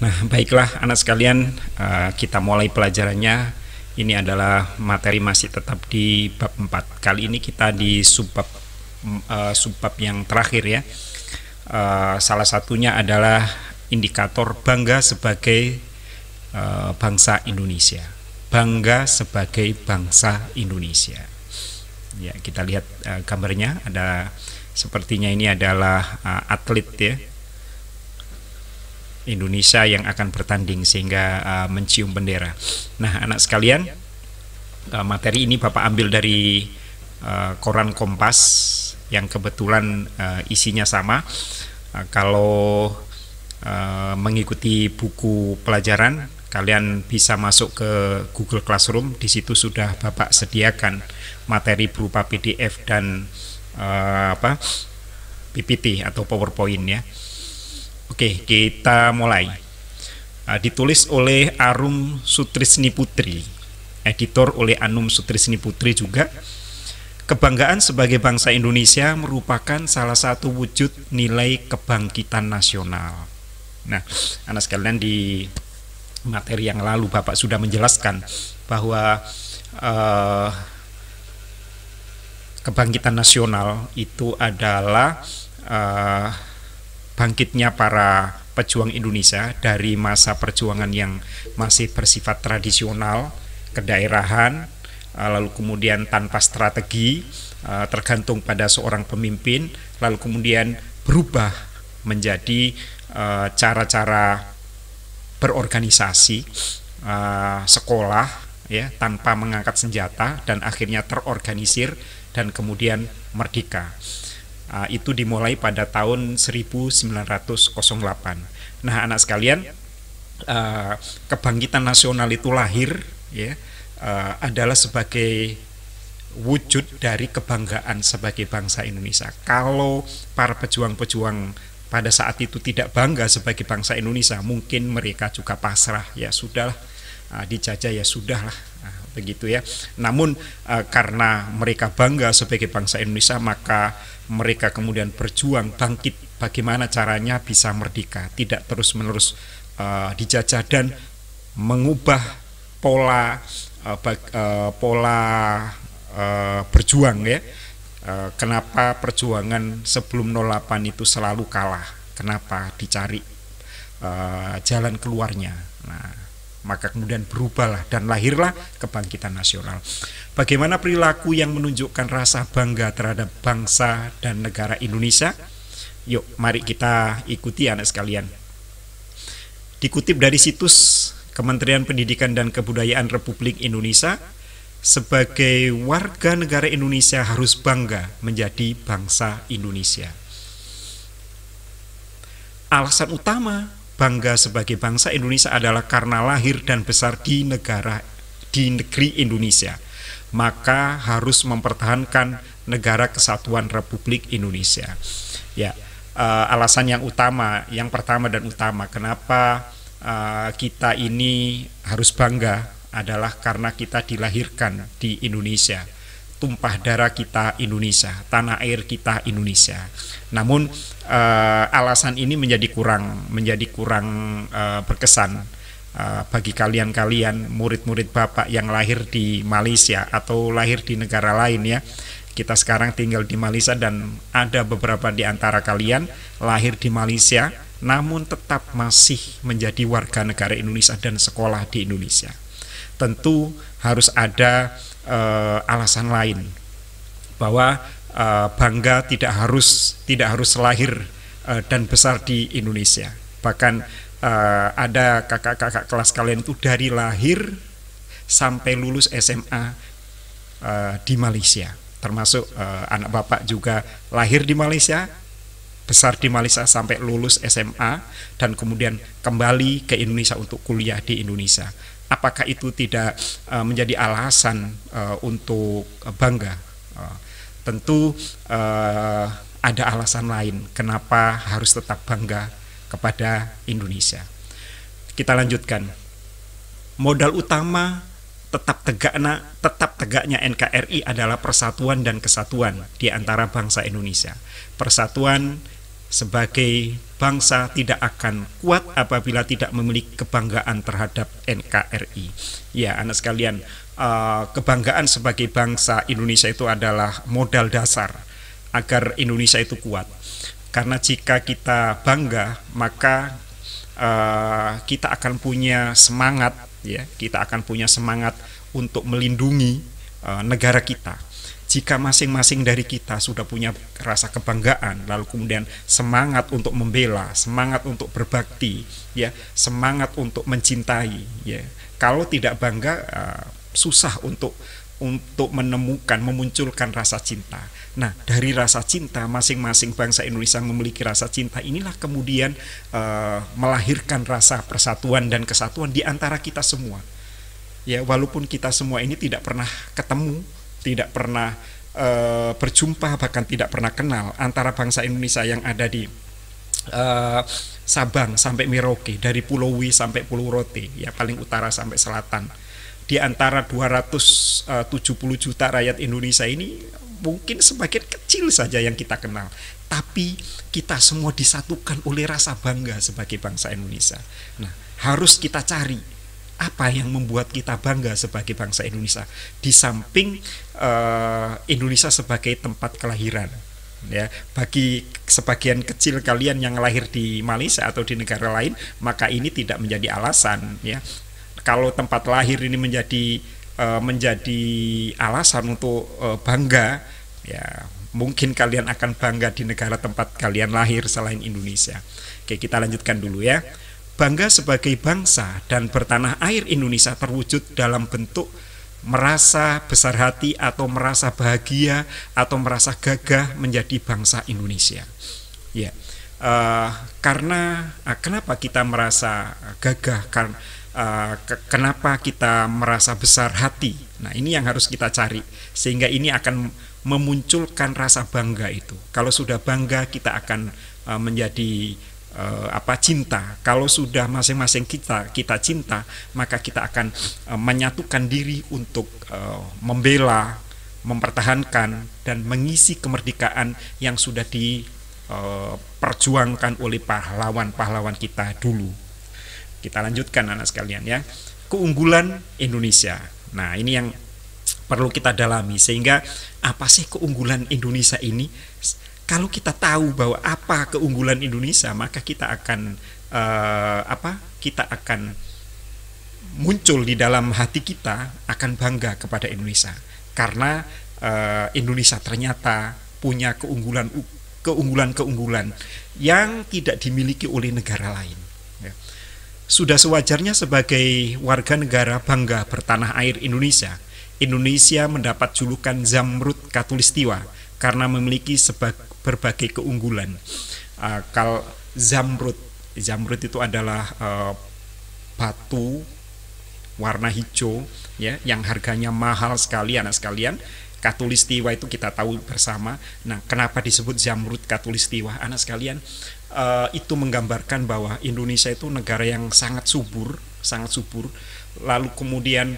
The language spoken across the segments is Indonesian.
Nah, baiklah anak sekalian, kita mulai pelajarannya. Ini adalah materi masih tetap di bab 4. Kali ini kita di subbab yang terakhir ya. Salah satunya adalah indikator bangga sebagai bangsa Indonesia. Bangga sebagai bangsa Indonesia. Ya, kita lihat gambarnya. Sepertinya ini adalah atlet ya, Indonesia yang akan bertanding sehingga mencium bendera. Nah, anak sekalian, materi ini Bapak ambil dari koran Kompas yang kebetulan isinya sama. Kalau mengikuti buku pelajaran, kalian bisa masuk ke Google Classroom. Di situ sudah Bapak sediakan materi berupa PDF dan PPT atau PowerPoint ya. Oke, kita mulai. Ditulis oleh Arum Sutrisni Putri, editor oleh Anum Sutrisni Putri juga. Kebanggaan sebagai bangsa Indonesia merupakan salah satu wujud nilai kebangkitan nasional. Nah, anak sekalian, di materi yang lalu Bapak sudah menjelaskan bahwa kebangkitan nasional itu adalah bangkitnya para pejuang Indonesia dari masa perjuangan yang masih bersifat tradisional, kedaerahan, lalu kemudian tanpa strategi, tergantung pada seorang pemimpin, lalu kemudian berubah menjadi cara-cara berorganisasi, sekolah ya, tanpa mengangkat senjata, dan akhirnya terorganisir dan kemudian merdeka. Itu dimulai pada tahun 1908. Nah, anak sekalian, kebangkitan nasional itu lahir ya, adalah sebagai wujud dari kebanggaan sebagai bangsa Indonesia. Kalau para pejuang-pejuang pada saat itu tidak bangga sebagai bangsa Indonesia, mungkin mereka juga pasrah, ya sudahlah, dijajah ya sudahlah, begitu ya. Namun karena mereka bangga sebagai bangsa Indonesia, maka mereka kemudian berjuang bangkit bagaimana caranya bisa merdeka, tidak terus-menerus dijajah, dan mengubah pola berjuang ya. Kenapa perjuangan sebelum 08 itu selalu kalah? Kenapa? Dicari jalan keluarnya. Nah, maka kemudian berubahlah dan lahirlah kebangkitan nasional. Bagaimana perilaku yang menunjukkan rasa bangga terhadap bangsa dan negara Indonesia? Yuk, mari kita ikuti anak sekalian. Dikutip dari situs Kementerian Pendidikan dan Kebudayaan Republik Indonesia, sebagai warga negara Indonesia harus bangga menjadi bangsa Indonesia. Alasan utama bangga sebagai bangsa Indonesia adalah karena lahir dan besar di negeri Indonesia, maka harus mempertahankan negara kesatuan Republik Indonesia. Ya, alasan yang pertama dan utama kenapa kita ini harus bangga adalah karena kita dilahirkan di Indonesia, tumpah darah kita Indonesia, tanah air kita Indonesia. Namun alasan ini menjadi kurang berkesan bagi kalian murid-murid Bapak yang lahir di Malaysia atau lahir di negara lain ya. Kita sekarang tinggal di Malaysia dan ada beberapa di antara kalian lahir di Malaysia namun tetap masih menjadi warga negara Indonesia dan sekolah di Indonesia. Tentu harus ada alasan lain bahwa bangga tidak harus lahir dan besar di Indonesia. Bahkan ada kakak-kakak kelas kalian itu dari lahir sampai lulus SMA di Malaysia, termasuk anak Bapak juga lahir di Malaysia, besar di Malaysia sampai lulus SMA, dan kemudian kembali ke Indonesia untuk kuliah di Indonesia. Apakah itu tidak menjadi alasan untuk bangga? Tentu ada alasan lain kenapa harus tetap bangga kepada Indonesia. Kita lanjutkan. Modal utama tetap tegaknya NKRI adalah persatuan dan kesatuan di antara bangsa Indonesia. Persatuan sebagai bangsa tidak akan kuat apabila tidak memiliki kebanggaan terhadap NKRI. Ya, anak sekalian, kebanggaan sebagai bangsa Indonesia itu adalah modal dasar agar Indonesia itu kuat. Karena jika kita bangga, maka kita akan punya semangat, ya, kita akan punya semangat untuk melindungi negara kita. Jika masing-masing dari kita sudah punya rasa kebanggaan, lalu kemudian semangat untuk membela, semangat untuk berbakti, ya, semangat untuk mencintai, ya. Kalau tidak bangga, susah untuk memunculkan rasa cinta. Nah, dari rasa cinta, masing-masing bangsa Indonesia memiliki rasa cinta. Inilah kemudian melahirkan rasa persatuan dan kesatuan di antara kita semua. Ya, walaupun kita semua ini tidak pernah ketemu, tidak pernah berjumpa, bahkan tidak pernah kenal, antara bangsa Indonesia yang ada di Sabang sampai Merauke, dari Pulau W sampai Pulau Rote, ya, paling utara sampai selatan. Di antara 270 juta rakyat Indonesia ini mungkin sebagian kecil saja yang kita kenal, tapi kita semua disatukan oleh rasa bangga sebagai bangsa Indonesia. Nah, harus kita cari apa yang membuat kita bangga sebagai bangsa Indonesia, di samping Indonesia sebagai tempat kelahiran. Ya, bagi sebagian kecil kalian yang lahir di Malaysia atau di negara lain, maka ini tidak menjadi alasan, ya. Kalau tempat lahir ini menjadi alasan untuk bangga, ya, mungkin kalian akan bangga di negara tempat kalian lahir selain Indonesia. Oke, kita lanjutkan dulu, ya. Bangga sebagai bangsa dan bertanah air Indonesia terwujud dalam bentuk merasa besar hati atau merasa bahagia atau merasa gagah menjadi bangsa Indonesia. Ya, karena kenapa kita merasa gagah? Kenapa kita merasa besar hati? Nah, ini yang harus kita cari, sehingga ini akan memunculkan rasa bangga itu. Kalau sudah bangga, kita akan menjadi cinta. Kalau sudah masing-masing kita cinta, maka kita akan menyatukan diri untuk membela, mempertahankan dan mengisi kemerdekaan yang sudah diperjuangkan oleh pahlawan-pahlawan kita dulu. Kita lanjutkan, anak sekalian, ya. Keunggulan Indonesia. Nah, ini yang perlu kita dalami, sehingga apa sih keunggulan Indonesia ini? Kalau kita tahu bahwa apa keunggulan Indonesia, maka kita akan kita akan muncul di dalam hati kita, akan bangga kepada Indonesia, karena Indonesia ternyata punya keunggulan yang tidak dimiliki oleh negara lain. Ya. Sudah sewajarnya sebagai warga negara bangga bertanah air Indonesia. Indonesia mendapat julukan Zamrud Khatulistiwa karena memiliki berbagai keunggulan. Kalau Zamrud itu adalah batu warna hijau, ya, yang harganya mahal sekali, anak sekalian. Khatulistiwa itu kita tahu bersama. Nah, kenapa disebut Zamrud Khatulistiwa, anak sekalian? Itu menggambarkan bahwa Indonesia itu negara yang sangat subur. Lalu kemudian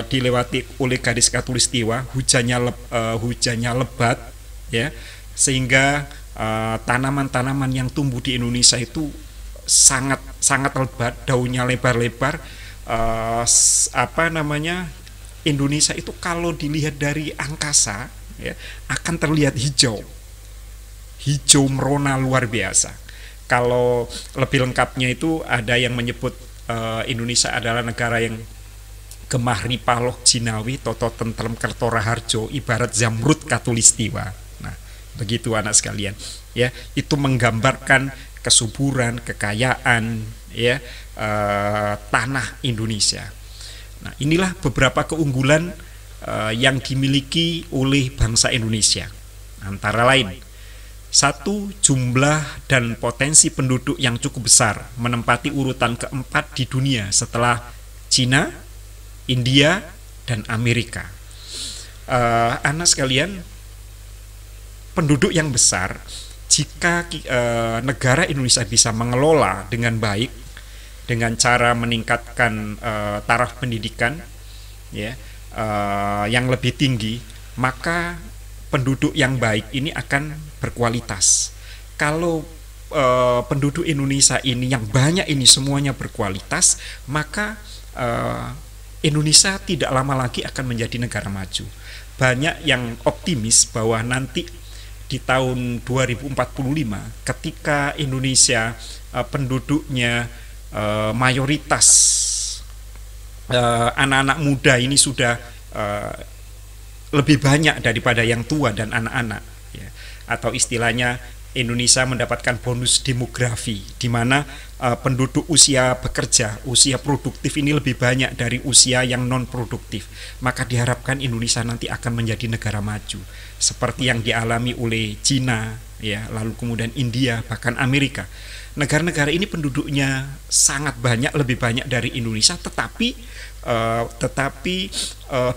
dilewati oleh garis khatulistiwa, hujannya lebat, ya, sehingga tanaman-tanaman yang tumbuh di Indonesia itu sangat lebat, daunnya lebar-lebar. Indonesia itu kalau dilihat dari angkasa, ya, akan terlihat hijau merona luar biasa. Kalau lebih lengkapnya itu ada yang menyebut Indonesia adalah negara yang gemah ripaloh jinawi toto tentrem kertora harjo ibarat Zamrud Khatulistiwa. Nah, begitu anak sekalian, ya, itu menggambarkan kesuburan, kekayaan, ya, tanah Indonesia. Nah, inilah beberapa keunggulan yang dimiliki oleh bangsa Indonesia. Antara lain, 1. Jumlah dan potensi penduduk yang cukup besar, menempati urutan keempat di dunia setelah Cina, India, dan Amerika. Anak sekalian, penduduk yang besar, jika negara Indonesia bisa mengelola dengan baik, dengan cara meningkatkan taraf pendidikan, ya, yang lebih tinggi, maka penduduk yang baik ini akan berkualitas. Kalau penduduk Indonesia ini yang banyak ini semuanya berkualitas, maka Indonesia tidak lama lagi akan menjadi negara maju. Banyak yang optimis bahwa nanti di tahun 2045 ketika Indonesia penduduknya mayoritas anak-anak muda ini sudah lebih banyak daripada yang tua dan anak-anak, ya. Atau istilahnya Indonesia mendapatkan bonus demografi, di mana penduduk usia bekerja, usia produktif ini lebih banyak dari usia yang non produktif. Maka diharapkan Indonesia nanti akan menjadi negara maju, seperti yang dialami oleh Cina, ya, lalu kemudian India, bahkan Amerika. Negara-negara ini penduduknya sangat banyak, lebih banyak dari Indonesia, tetapi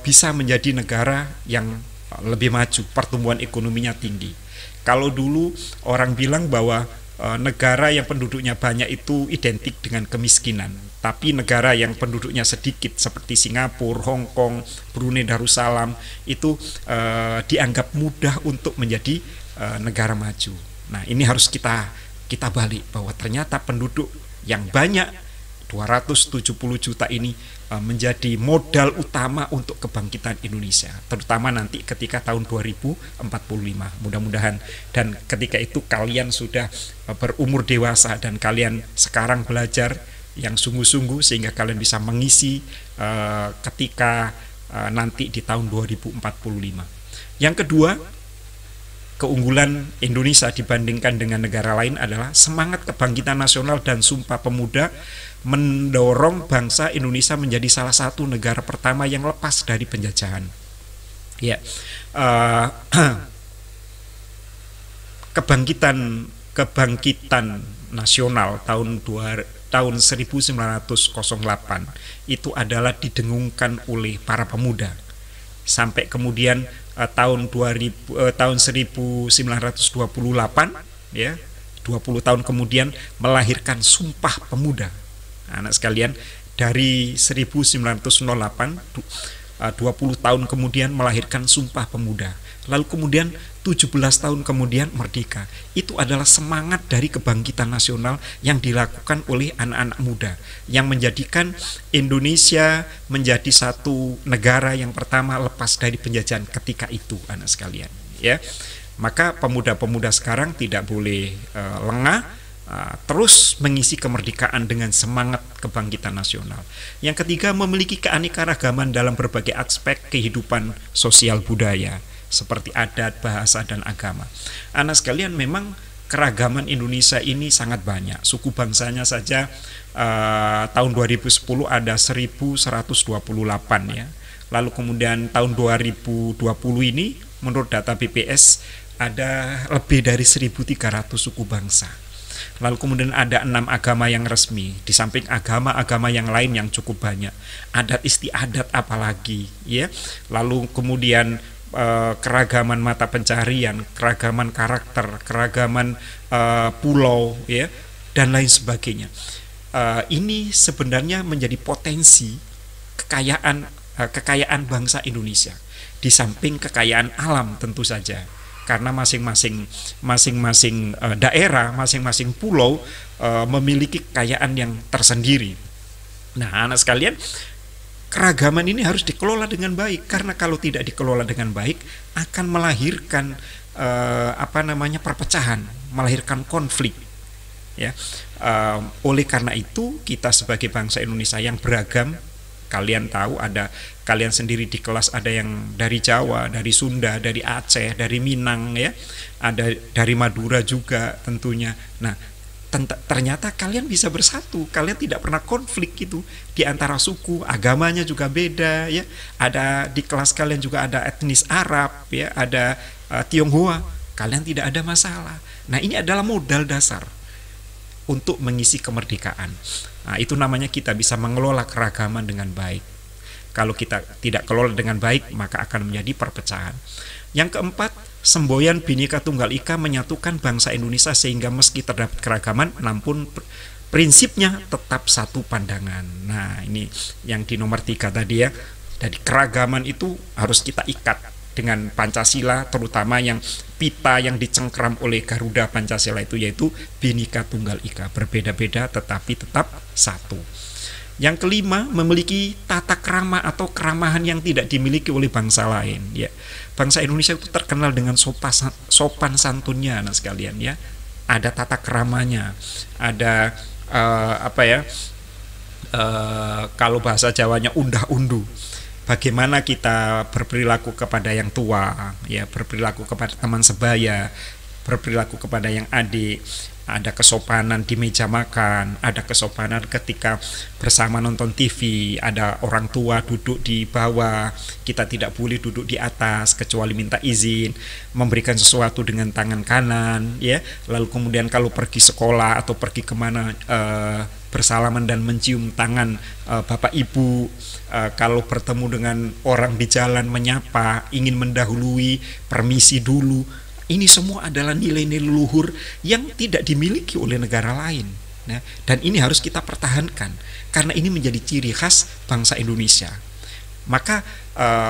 bisa menjadi negara yang lebih maju, pertumbuhan ekonominya tinggi. Kalau dulu orang bilang bahwa negara yang penduduknya banyak itu identik dengan kemiskinan, tapi negara yang penduduknya sedikit seperti Singapura, Hong Kong, Brunei Darussalam itu dianggap mudah untuk menjadi negara maju. Nah, ini harus kita balik bahwa ternyata penduduk yang banyak 270 juta ini menjadi modal utama untuk kebangkitan Indonesia, terutama nanti ketika tahun 2045 mudah-mudahan. Dan ketika itu kalian sudah berumur dewasa dan kalian sekarang belajar yang sungguh-sungguh sehingga kalian bisa mengisi ketika nanti di tahun 2045. Yang kedua, keunggulan Indonesia dibandingkan dengan negara lain adalah semangat kebangkitan nasional dan Sumpah Pemuda mendorong bangsa Indonesia menjadi salah satu negara pertama yang lepas dari penjajahan. Ya, kebangkitan nasional tahun 1908 itu adalah didengungkan oleh para pemuda sampai kemudian tahun 1928, ya, 20 tahun kemudian melahirkan Sumpah Pemuda. Anak sekalian, dari 1908 20 tahun kemudian melahirkan Sumpah Pemuda. Lalu kemudian 17 tahun kemudian merdeka. Itu adalah semangat dari kebangkitan nasional yang dilakukan oleh anak-anak muda, yang menjadikan Indonesia menjadi satu negara yang pertama lepas dari penjajahan ketika itu, anak sekalian, ya. Maka pemuda-pemuda sekarang tidak boleh lengah, terus mengisi kemerdekaan dengan semangat kebangkitan nasional. Yang ketiga, memiliki keanekaragaman dalam berbagai aspek kehidupan sosial budaya seperti adat, bahasa, dan agama. Anak sekalian, memang keragaman Indonesia ini sangat banyak. Suku bangsanya saja tahun 2010 ada 1128, ya. Lalu kemudian tahun 2020 ini menurut data BPS ada lebih dari 1.300 suku bangsa. Lalu kemudian ada 6 agama yang resmi, di samping agama-agama yang lain yang cukup banyak. Adat istiadat apalagi, ya. Lalu kemudian keragaman mata pencarian, keragaman karakter, keragaman pulau, ya, dan lain sebagainya. Ini sebenarnya menjadi potensi kekayaan bangsa Indonesia, di samping kekayaan alam tentu saja. Karena masing-masing daerah, masing-masing pulau memiliki kekayaan yang tersendiri. Nah, anak sekalian, keragaman ini harus dikelola dengan baik, karena kalau tidak dikelola dengan baik akan melahirkan perpecahan, melahirkan konflik, ya. Oleh karena itu kita sebagai bangsa Indonesia yang beragam, kalian tahu, kalian sendiri di kelas ada yang dari Jawa, dari Sunda, dari Aceh, dari Minang, ya, ada dari Madura juga tentunya. Nah, ternyata kalian bisa bersatu, kalian tidak pernah konflik gitu di antara suku, agamanya juga beda, ya. Ada di kelas kalian juga ada etnis Arab, ya, ada Tionghoa, kalian tidak ada masalah. Nah, ini adalah modal dasar untuk mengisi kemerdekaan. Nah, itu namanya kita bisa mengelola keragaman dengan baik. Kalau kita tidak kelola dengan baik, maka akan menjadi perpecahan. Yang keempat, semboyan Bhinneka Tunggal Ika menyatukan bangsa Indonesia sehingga meski terdapat keragaman, namun prinsipnya tetap satu pandangan. Nah, ini yang di nomor 3 tadi, ya. Jadi keragaman itu harus kita ikat, dengan Pancasila, terutama yang pita yang dicengkram oleh Garuda Pancasila itu, yaitu Bhinneka Tunggal Ika, berbeda-beda tetapi tetap satu. Yang kelima, memiliki tata krama atau keramahan yang tidak dimiliki oleh bangsa lain. Ya, bangsa Indonesia itu terkenal dengan sopan santunnya, anak sekalian. Ya, ada tata keramanya, ada kalau bahasa Jawanya undah-undu. Bagaimana kita berperilaku kepada yang tua, ya, berperilaku kepada teman sebaya, berperilaku kepada yang adik. Ada kesopanan di meja makan, ada kesopanan ketika bersama nonton TV, ada orang tua duduk di bawah, kita tidak boleh duduk di atas kecuali minta izin, memberikan sesuatu dengan tangan kanan, ya. Lalu kemudian kalau pergi sekolah atau pergi kemana, bersalaman dan mencium tangan bapak ibu. Kalau bertemu dengan orang di jalan, menyapa, ingin mendahului, permisi dulu. Ini semua adalah nilai-nilai luhur yang tidak dimiliki oleh negara lain. Nah, dan ini harus kita pertahankan karena ini menjadi ciri khas bangsa Indonesia. Maka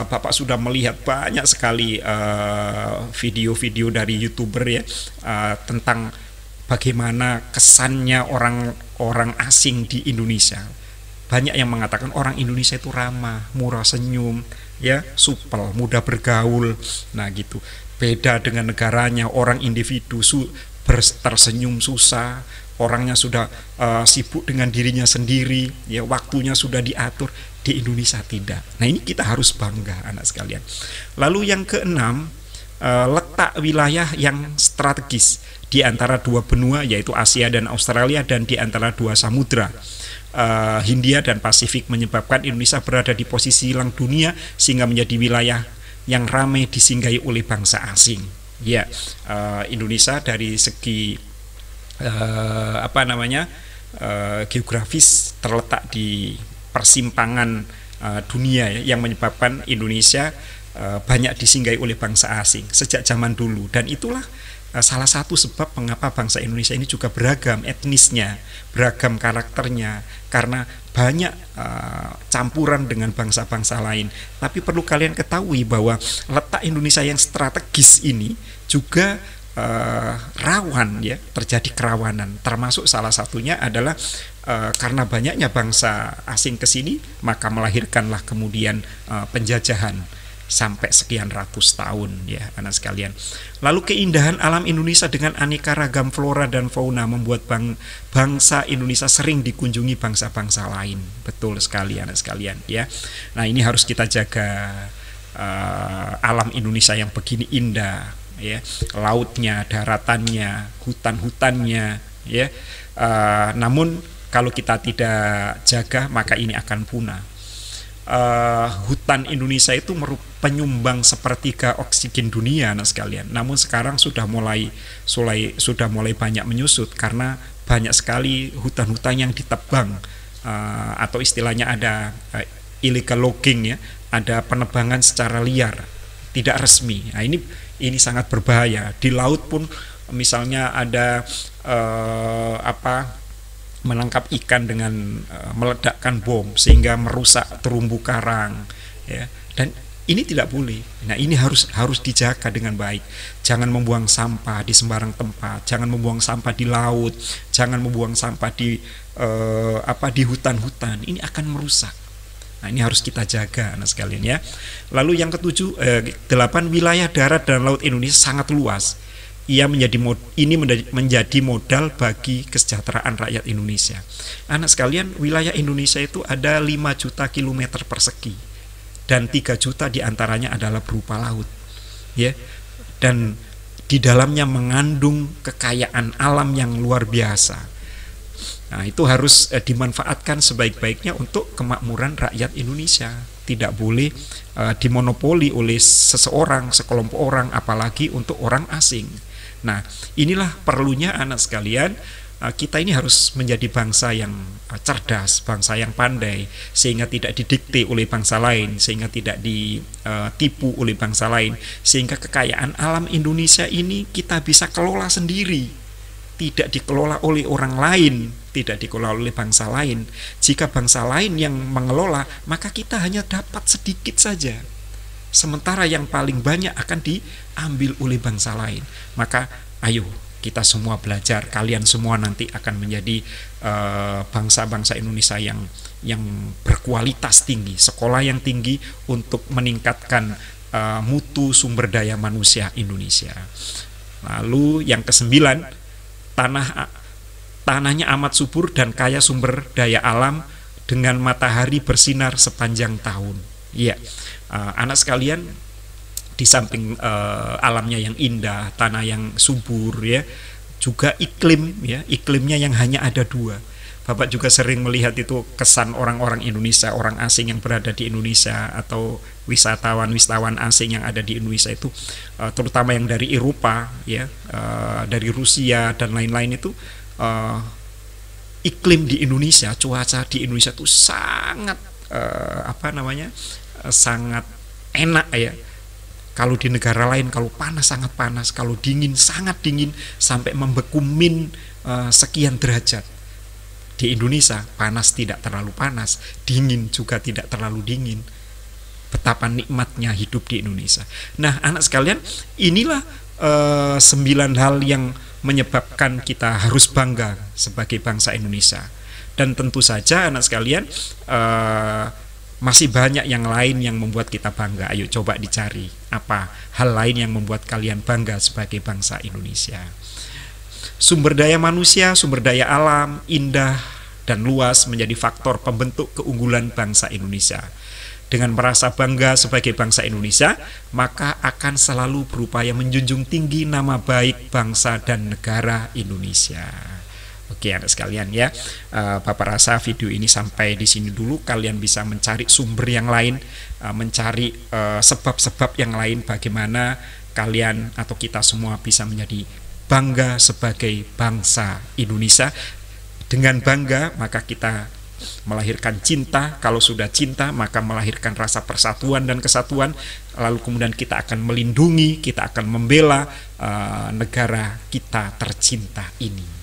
Bapak sudah melihat banyak sekali video-video dari YouTuber, ya, tentang bagaimana kesannya orang asing di Indonesia. Banyak yang mengatakan orang Indonesia itu ramah, murah senyum, ya, supel, mudah bergaul. Nah, gitu. Beda dengan negaranya, orang individu tersenyum susah, orangnya sudah sibuk dengan dirinya sendiri, ya, waktunya sudah diatur. Di Indonesia tidak. Nah, ini kita harus bangga, anak sekalian. Lalu yang keenam, letak wilayah yang strategis di antara dua benua, yaitu Asia dan Australia, dan di antara dua samudra, Hindia dan Pasifik, menyebabkan Indonesia berada di posisi silang dunia sehingga menjadi wilayah yang ramai disinggahi oleh bangsa asing. Ya, Indonesia dari segi geografis terletak di persimpangan dunia, ya, yang menyebabkan Indonesia banyak disinggahi oleh bangsa asing sejak zaman dulu, dan itulah salah satu sebab mengapa bangsa Indonesia ini juga beragam etnisnya, beragam karakternya, karena banyak campuran dengan bangsa-bangsa lain. Tapi perlu kalian ketahui bahwa letak Indonesia yang strategis ini juga rawan, ya, terjadi kerawanan. Termasuk salah satunya adalah karena banyaknya bangsa asing ke sini, maka melahirkanlah kemudian penjajahan sampai sekian ratus tahun, ya, anak sekalian. Lalu keindahan alam Indonesia dengan aneka ragam flora dan fauna membuat bangsa Indonesia sering dikunjungi bangsa-bangsa lain. Betul sekali, anak sekalian, ya. Nah, ini harus kita jaga alam Indonesia yang begini indah, ya, lautnya, daratannya, hutan-hutannya, ya. Namun kalau kita tidak jaga, maka ini akan punah. Hutan Indonesia itu merupakan penyumbang sepertiga oksigen dunia, anak sekalian. Namun sekarang sudah mulai banyak menyusut karena banyak sekali hutan-hutan yang ditebang, atau istilahnya ada illegal logging, ya, ada penebangan secara liar, tidak resmi. Nah, ini sangat berbahaya. Di laut pun misalnya ada menangkap ikan dengan meledakkan bom sehingga merusak terumbu karang, ya, dan ini tidak boleh. Nah, ini harus dijaga dengan baik. Jangan membuang sampah di sembarang tempat, jangan membuang sampah di laut, jangan membuang sampah di hutan-hutan. Ini akan merusak. Nah, ini harus kita jaga, anak sekalian, ya. Lalu yang ketujuh, 8, wilayah darat dan laut Indonesia sangat luas. Menjadi modal bagi kesejahteraan rakyat Indonesia. Anak sekalian, wilayah Indonesia itu ada 5 juta kilometer persegi dan 3 juta diantaranya adalah berupa laut, ya. Dan di dalamnya mengandung kekayaan alam yang luar biasa. Nah, itu harus dimanfaatkan sebaik-baiknya untuk kemakmuran rakyat Indonesia. Tidak boleh dimonopoli oleh seseorang, sekelompok orang, apalagi untuk orang asing. Nah, inilah perlunya, anak sekalian, kita ini harus menjadi bangsa yang cerdas, bangsa yang pandai, sehingga tidak didikte oleh bangsa lain, sehingga tidak ditipu oleh bangsa lain, sehingga kekayaan alam Indonesia ini kita bisa kelola sendiri, tidak dikelola oleh orang lain, tidak dikelola oleh bangsa lain. Jika bangsa lain yang mengelola, maka kita hanya dapat sedikit saja. sementara yang paling banyak akan diambil oleh bangsa lain. Maka ayo kita semua belajar, kalian semua nanti akan menjadi bangsa-bangsa Indonesia yang berkualitas tinggi, sekolah yang tinggi untuk meningkatkan mutu sumber daya manusia Indonesia. Lalu yang ke-9, tanahnya amat subur dan kaya sumber daya alam dengan matahari bersinar sepanjang tahun. Iya, anak sekalian, di samping alamnya yang indah, tanah yang subur, ya, juga iklim, ya, iklimnya yang hanya ada 2. Bapak juga sering melihat itu kesan orang-orang Indonesia, orang asing yang berada di Indonesia, atau wisatawan asing yang ada di Indonesia itu, terutama yang dari Eropa, ya, dari Rusia dan lain-lain itu, iklim di Indonesia, cuaca di Indonesia itu sangat sangat enak, ya. Kalau di negara lain, kalau panas sangat panas, kalau dingin sangat dingin, sampai membeku sekian derajat. Di Indonesia panas tidak terlalu panas, dingin juga tidak terlalu dingin. Betapa nikmatnya hidup di Indonesia. Nah, anak sekalian, inilah 9 hal yang menyebabkan kita harus bangga sebagai bangsa Indonesia. Dan tentu saja anak sekalian, masih banyak yang lain yang membuat kita bangga. Ayo coba dicari apa hal lain yang membuat kalian bangga sebagai bangsa Indonesia. Sumber daya manusia, sumber daya alam, indah dan luas menjadi faktor pembentuk keunggulan bangsa Indonesia. Dengan merasa bangga sebagai bangsa Indonesia, maka akan selalu berupaya menjunjung tinggi nama baik bangsa dan negara Indonesia. Oke, anak sekalian, ya, Bapak rasa video ini sampai di sini dulu. Kalian bisa mencari sumber yang lain, mencari sebab-sebab yang lain bagaimana kalian atau kita semua bisa menjadi bangga sebagai bangsa Indonesia. Dengan bangga maka kita melahirkan cinta, kalau sudah cinta maka melahirkan rasa persatuan dan kesatuan, lalu kemudian kita akan melindungi, kita akan membela negara kita tercinta ini.